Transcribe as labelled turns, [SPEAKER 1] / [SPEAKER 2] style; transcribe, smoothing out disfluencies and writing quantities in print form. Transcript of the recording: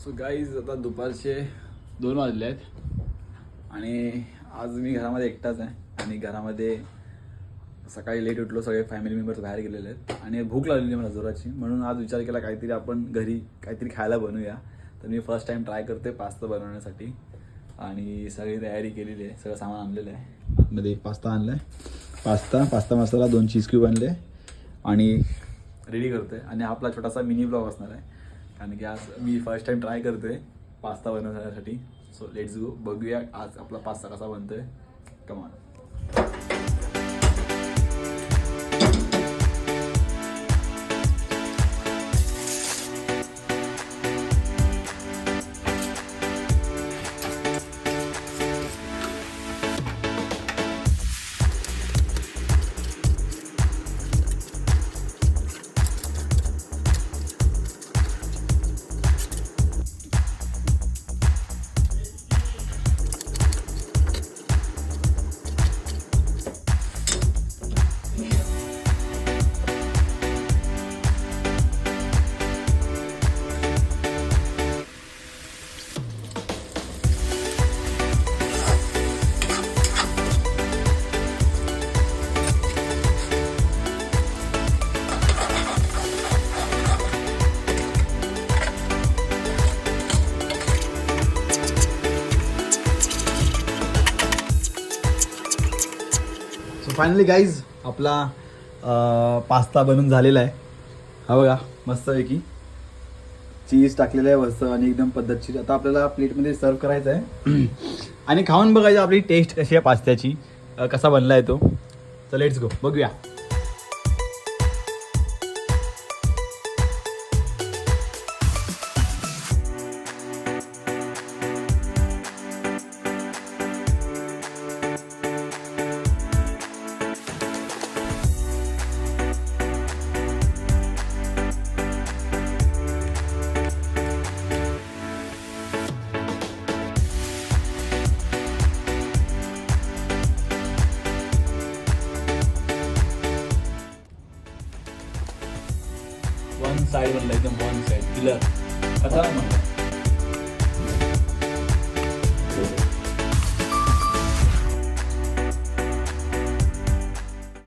[SPEAKER 1] So guys आता दुपारचे 2 वाजले आहेत आणि आज मी घरामध्ये एकटाच आहे आणि घरामध्ये सकाळी लेट उठलो, सगळे फॅमिली मेंबर्स बाहेर गेलेले आहेत आणि भूक लागलेली मला जोराची, म्हणून आज विचार केला काहीतरी आपण घरी काहीतरी खायला बनवूया. तर मी फर्स्ट टाइम ट्राय करते पास्ता बनवण्यासाठी आणि सगळी तयारी केलेली आहे, सगळं सामान आणलेलं आहे. आतमध्ये पास्ता आणला आहे, पास्ता मसाला, 2 चीज क्यूब आणले आणि रेडी करतोय. आणि हा आपला छोटासा मिनी ब्लॉग असणार आहे कारण की आज मी फर्स्ट टाइम ट्राय करतोय पास्ता बनवण्यासाठी. सो लेट्स गो, बघूया आज आपला पास्ता कसा बनतोय. कमान. फायनली गाईज आपला पास्ता बनून झालेला आहे. हा बघा मस्तपैकी चीज टाकलेलं आहे मस्त आणि एकदम पद्धतशीर. आता आपल्याला प्लेटमध्ये सर्व करायचं आहे आणि खाऊन बघायचं आपली टेस्ट कशी आहे पास्त्याची, कसा बनला आहे तो. तर लेट्स गो, बघूया. वन साइड बनला एकदम, वन साइड किलर. आता